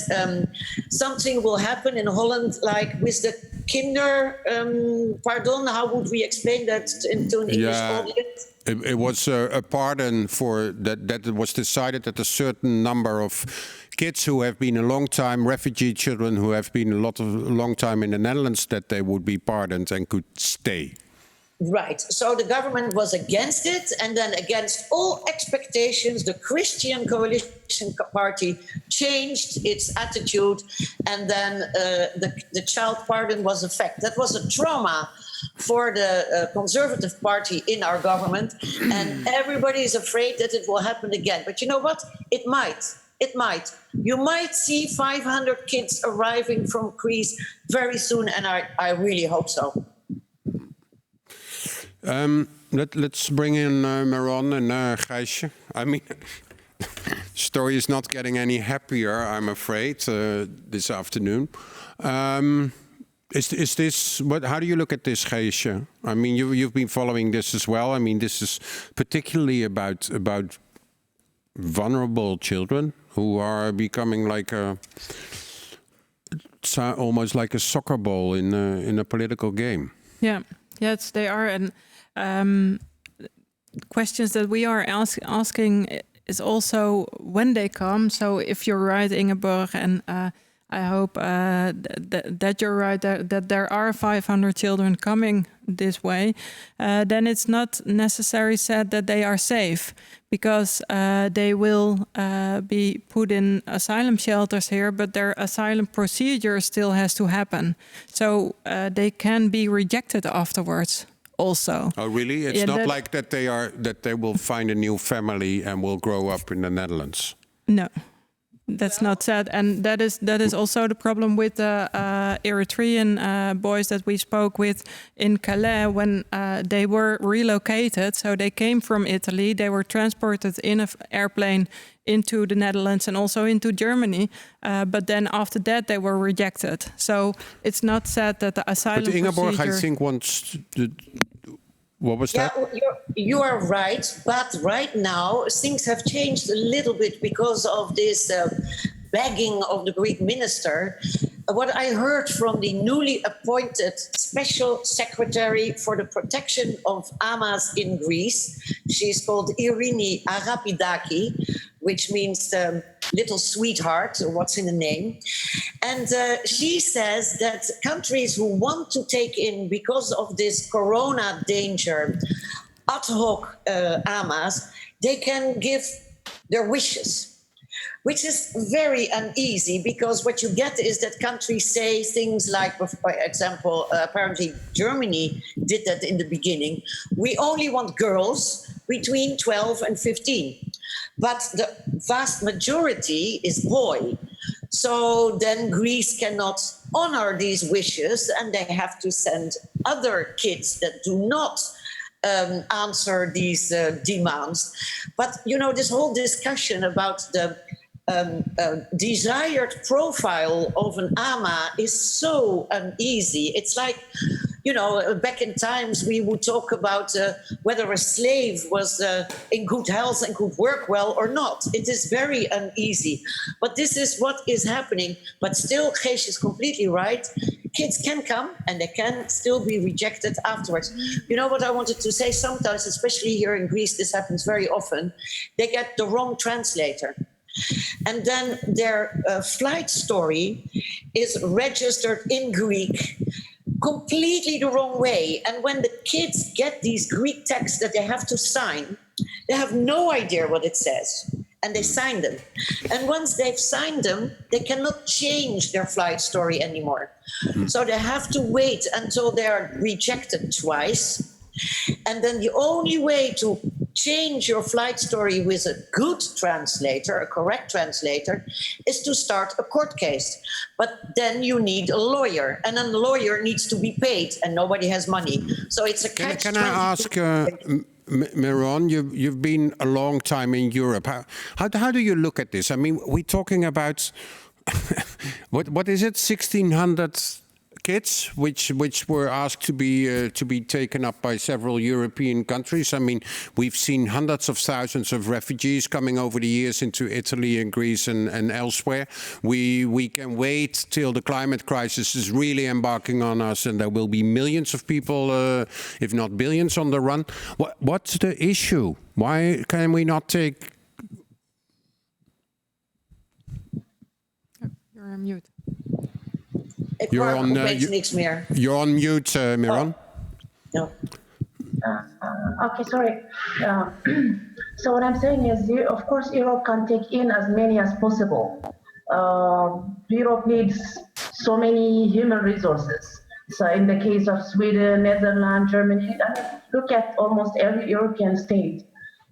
something will happen in Holland, like with the pardon, how would we explain that to an English audience? It was a pardon for that. That it was decided that a certain number of kids who have been a long time, refugee children who have been long time in the Netherlands, that they would be pardoned and could stay. Right. So the government was against it, and then against all expectations, the Christian Coalition Party changed its attitude, and then the child pardon was a fact. That was a trauma for the Conservative Party in our government, and everybody is afraid that it will happen again. But you know what? It might. It might. You might see 500 kids arriving from Greece very soon, and I really hope so. Let's bring in Meron and Geesje. I mean, story is not getting any happier, I'm afraid, this afternoon. Is this what? How do you look at this, Geesje? I mean, you've been following this as well. I mean, this is particularly about vulnerable children who are becoming like almost like a soccer ball in a political game. Yeah. Yes, they are, and questions that we are asking is also when they come. So if you're right, Ingeborg, and I hope that you're right, that there are 500 children coming this way, then it's not necessarily said that they are safe, because they will be put in asylum shelters here, but their asylum procedure still has to happen. So they can be rejected afterwards also. Oh, really? It's not like that they will find a new family and will grow up in the Netherlands. No. That's not said, and that is also the problem with the Eritrean boys that we spoke with in Calais when they were relocated. So they came from Italy, they were transported in an airplane into the Netherlands and also into Germany, but then after that they were rejected. So it's not said that the asylum But Ingeborg, procedure... I think wants to... What was that? You are right, but right now things have changed a little bit because of this begging of the Greek minister. What I heard from the newly appointed Special Secretary for the Protection of Amas in Greece, she's called Irini Arapidaki, which means little sweetheart, or what's in the name. And she says that countries who want to take in, because of this corona danger, ad hoc AMAs, they can give their wishes, which is very uneasy, because what you get is that countries say things like, for example, apparently Germany did that in the beginning, we only want girls between 12 and 15. But the vast majority is boy. So then Greece cannot honor these wishes, and they have to send other kids that do not answer these demands. But, you know, this whole discussion about the desired profile of an AMA is so uneasy. It's like, you know, back in times we would talk about whether a slave was in good health and could work well or not. It is very uneasy. But this is what is happening. But still, Geesje is completely right. Kids can come and they can still be rejected afterwards. You know what I wanted to say? Sometimes, especially here in Greece, this happens very often. They get the wrong translator. And then their flight story is registered in Greek completely the wrong way. And when the kids get these Greek texts that they have to sign, they have no idea what it says. And they sign them. And once they've signed them, they cannot change their flight story anymore. So they have to wait until they are rejected twice. And then the only way to change your flight story with a good translator, a correct translator, is to start a court case. But then you need a lawyer, and then the lawyer needs to be paid, and nobody has money. So it's a catch. Can I ask, Meron, you've been a long time in Europe. How do you look at this? I mean, we're talking about, what is it, 1,600 kids, which were asked to be taken up by several European countries. I mean, we've seen hundreds of thousands of refugees coming over the years into Italy and Greece and elsewhere. We can wait till the climate crisis is really embarking on us, and there will be millions of people, if not billions, on the run. What's the issue? Why can we not take? You're on mute. Ik hoor opeens niks meer. You're on mute, Meron. No. Okay, sorry. So what I'm saying is, of course, Europe can take in as many as possible. Europe needs so many human resources. So in the case of Sweden, Netherlands, Germany, look at almost every European state.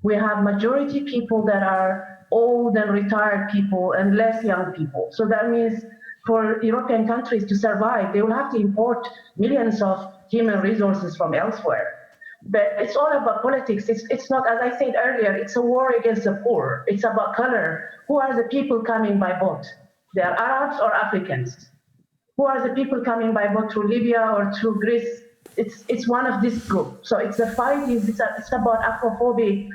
We have majority people that are old and retired people and less young people. So that means for European countries to survive, they will have to import millions of human resources from elsewhere. But it's all about politics. It's not, as I said earlier, it's a war against the poor. It's about color. Who are the people coming by boat? They are Arabs or Africans. Who are the people coming by boat through Libya or through Greece? It's one of this group. So it's a fight. It's about Afrophobic,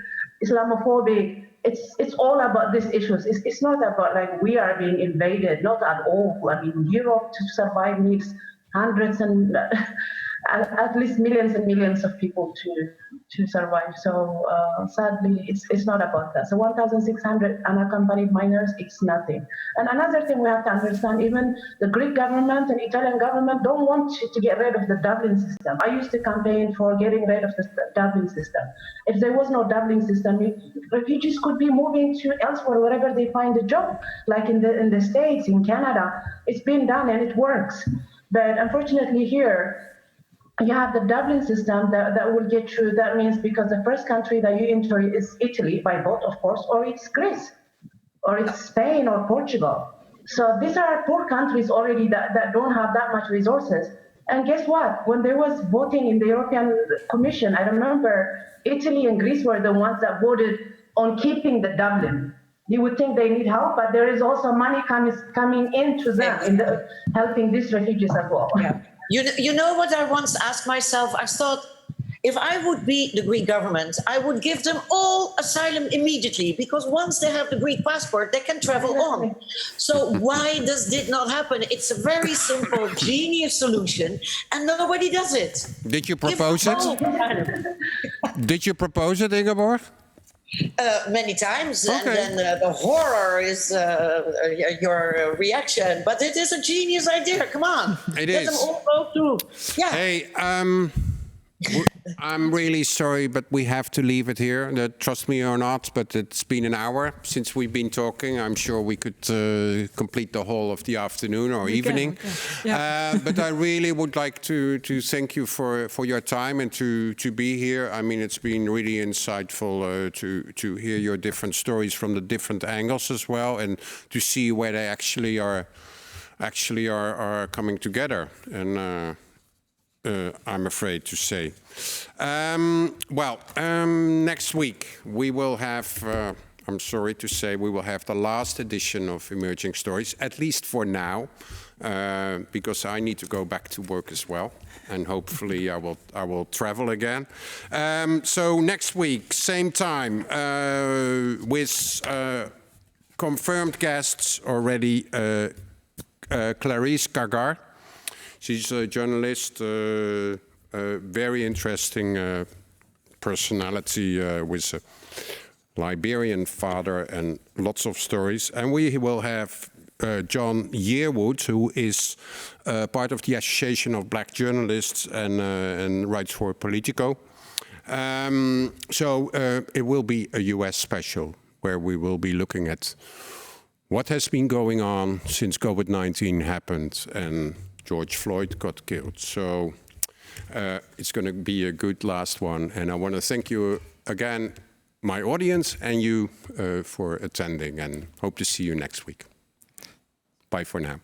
Islamophobic. It's all about these issues. It's not about like we are being invaded. Not at all. I mean, Europe to survive needs hundreds and at least millions and millions of people to survive. So sadly, it's not about that. So 1,600 unaccompanied minors, it's nothing. And another thing we have to understand, even the Greek government and Italian government don't want to get rid of the Dublin system. I used to campaign for getting rid of the Dublin system. If there was no Dublin system, refugees could be moving to elsewhere, wherever they find a job, like in the States, in Canada. It's been done and it works. But unfortunately here, you have the Dublin system that will get you. That means because the first country that you enter is Italy by boat, of course, or it's Greece, or it's Spain or Portugal. So these are poor countries already that don't have that much resources. And guess what? When there was voting in the European Commission, I remember Italy and Greece were the ones that voted on keeping the Dublin. You would think they need help, but there is also money coming into them in helping these refugees as well. Yeah. You know what I once asked myself? I thought, if I would be the Greek government, I would give them all asylum immediately, because once they have the Greek passport, they can travel on. So why does this not happen? It's a very simple, genius solution, and nobody does it. Did you propose it? Did you propose it, Ingeborg? Many times, Okay. and then the horror is your reaction. But it is a genius idea. Come on, It let is. them all go through. Yeah. Hey, I'm really sorry, but we have to leave it here. Trust me or not, but it's been an hour since we've been talking. I'm sure we could complete the whole of the afternoon or evening. Yeah. But I really would like to thank you for your time and to be here. I mean, it's been really insightful to hear your different stories from the different angles as well, and to see where they actually are coming together. And I'm afraid to say. Next week we will have, I'm sorry to say, we will have the last edition of Emerging Stories, at least for now, because I need to go back to work as well, and hopefully I will travel again. So next week, same time, with confirmed guests already, Clarice Kagar. She's a journalist, a very interesting personality with a Liberian father and lots of stories. And we will have John Yearwood, who is part of the Association of Black Journalists and writes for Politico. So it will be a US special where we will be looking at what has been going on since COVID-19 happened and George Floyd got killed. So it's going to be a good last one. And I want to thank you again, my audience, and you for attending, and hope to see you next week. Bye for now.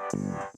Thank you.